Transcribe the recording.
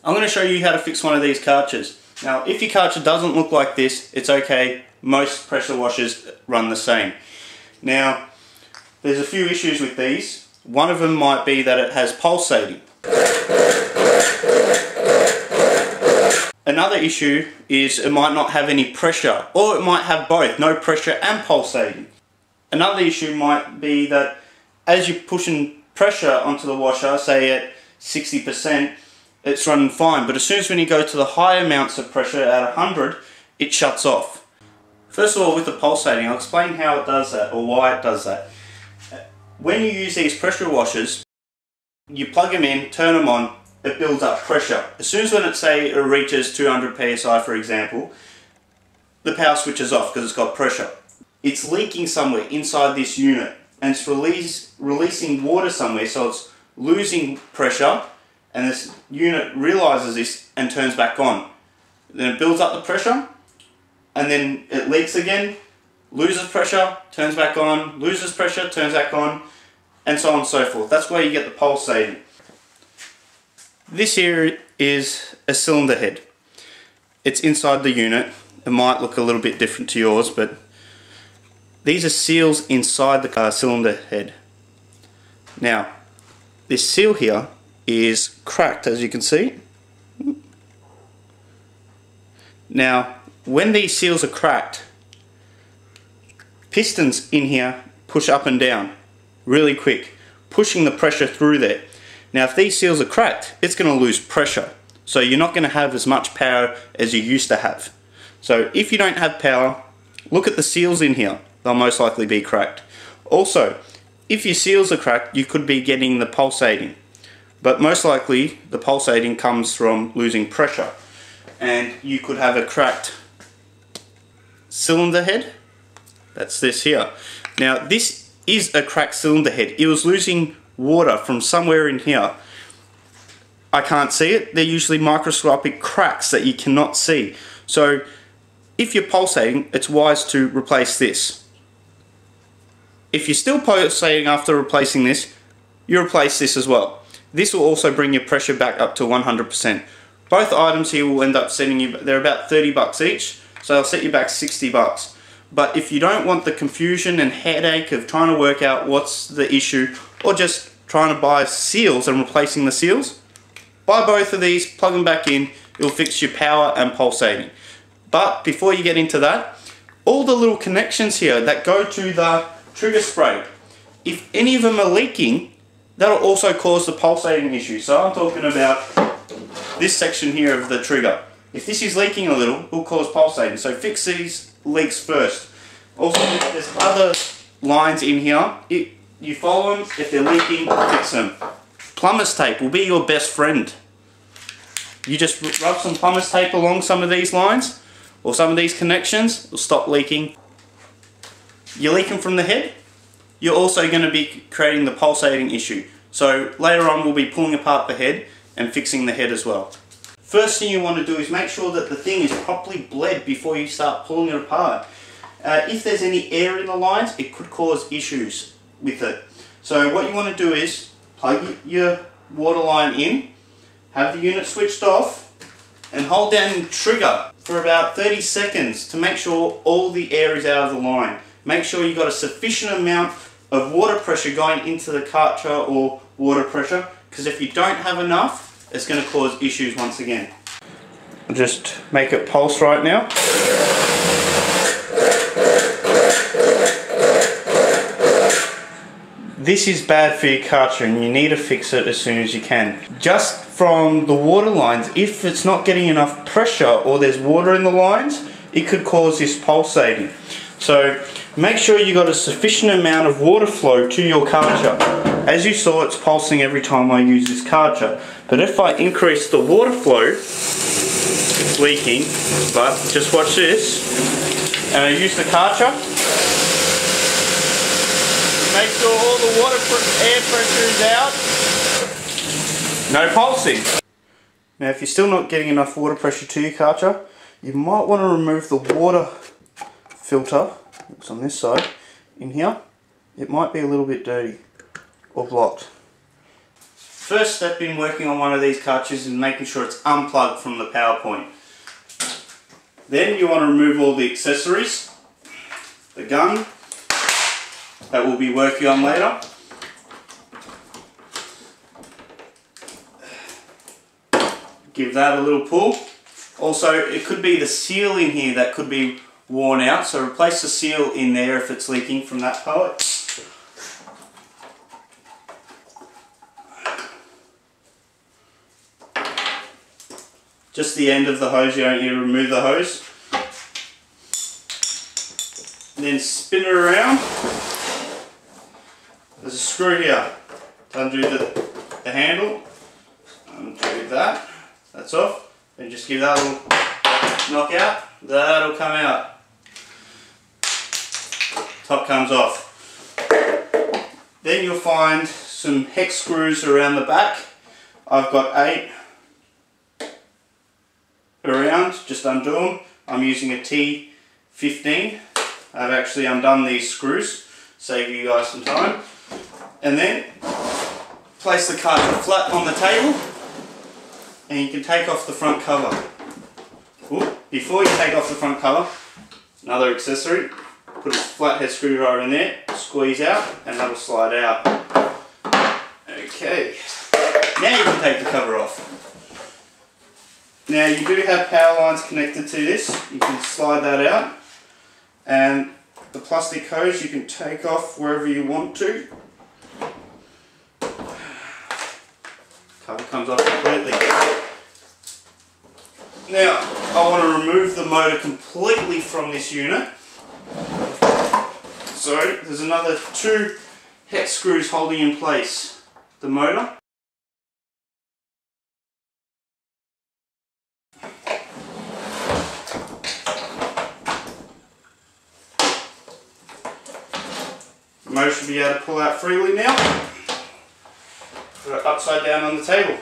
I'm going to show you how to fix one of these Karchers. Now, if your Karcher doesn't look like this, it's okay. Most pressure washers run the same. Now, there's a few issues with these. One of them might be that it has pulsating. Another issue is it might not have any pressure, or it might have both, no pressure and pulsating. Another issue might be that as you're pushing pressure onto the washer, say at 60%, it's running fine, but as soon as when you go to the high amounts of pressure at 100, it shuts off. First of all, with the pulsating, I'll explain how it does that, or why it does that. When you use these pressure washers, you plug them in, turn them on, it builds up pressure. As soon as when it reaches 200 psi, for example, the power switches off because it's got pressure. It's leaking somewhere inside this unit, and it's releasing water somewhere, so it's losing pressure, and this unit realizes this and turns back on. Then it builds up the pressure, and then it leaks again, loses pressure, turns back on, loses pressure, turns back on, and so on and so forth. That's where you get the pulsating. This here is a cylinder head. It's inside the unit. It might look a little bit different to yours, but these are seals inside the cylinder head. Now, this seal here is cracked, as you can see. Now, when these seals are cracked, pistons in here push up and down really quick, pushing the pressure through there. Now, if these seals are cracked, it's going to lose pressure, so you're not going to have as much power as you used to have. So if you don't have power, look at the seals in here. They'll most likely be cracked. Also, if your seals are cracked, you could be getting the pulsating, but most likely the pulsating comes from losing pressure, and you could have a cracked cylinder head. That's this here. Now, this is a cracked cylinder head. It was losing water from somewhere in here. I can't see it. They're usually microscopic cracks that you cannot see. So if you're pulsating, it's wise to replace this. If you're still pulsating after replacing this, you replace this as well. This will also bring your pressure back up to 100%. Both items here will end up setting you, they're about 30 bucks each, so they'll set you back 60 bucks. But if you don't want the confusion and headache of trying to work out what's the issue, or just trying to buy seals and replacing the seals, buy both of these, plug them back in, it'll fix your power and pulsating. But before you get into that, all the little connections here that go to the trigger spray, if any of them are leaking, that'll also cause the pulsating issue. So I'm talking about this section here of the trigger. If this is leaking a little, it'll cause pulsating. So fix these leaks first. Also, there's other lines in here. You follow them, if they're leaking, fix them. Plumber's tape will be your best friend. You just rub some plumber's tape along some of these lines, or some of these connections, it'll stop leaking. You're leaking from the head, you're also going to be creating the pulsating issue. So later on we'll be pulling apart the head and fixing the head as well. First thing you want to do is make sure that the thing is properly bled before you start pulling it apart. If there's any air in the lines, it could cause issues with it. So what you want to do is plug your water line in, have the unit switched off, and hold down the trigger for about 30 seconds to make sure all the air is out of the line. Make sure you've got a sufficient amount of water pressure going into the Karcher or water pressure, because if you don't have enough, it's going to cause issues once again. I'll just make it pulse right now. This is bad for your Karcher and you need to fix it as soon as you can. Just from the water lines, if it's not getting enough pressure or there's water in the lines, it could cause this pulsating. So make sure you got a sufficient amount of water flow to your Karcher. As you saw, it's pulsing every time I use this Karcher. But if I increase the water flow, it's leaking, but just watch this. And I use the Karcher, make sure all the air pressure is out. No pulsing. Now if you're still not getting enough water pressure to your Karcher, you might want to remove the water filter. It's on this side. In here, it might be a little bit dirty or blocked. First step in working on one of these Karchers is making sure it's unplugged from the power point. Then you want to remove all the accessories, the gun that we'll be working on later. Give that a little pull. Also, it could be the seal in here that could be worn out, so replace the seal in there if it's leaking from that part. Just the end of the hose, you don't need to remove the hose. And then spin it around. There's a screw here to undo the handle. Undo that. That's off. Then just give that a little knock out. That'll come out. Top comes off. Then you'll find some hex screws around the back. I've got 8 around, just undo them. I'm using a T15. I've actually undone these screws, save you guys some time. And then place the Karcher flat on the table, and you can take off the front cover. Ooh, before you take off the front cover, another accessory, put a flathead screwdriver in there, squeeze out, and that'll slide out. Okay, now you can take the cover off. Now you do have power lines connected to this, you can slide that out, and the plastic hose you can take off wherever you want to. Cover comes off completely. Now I want to remove the motor completely from this unit. So there's another 2 hex screws holding in place the motor. The motor should be able to pull out freely now. Put it upside down on the table.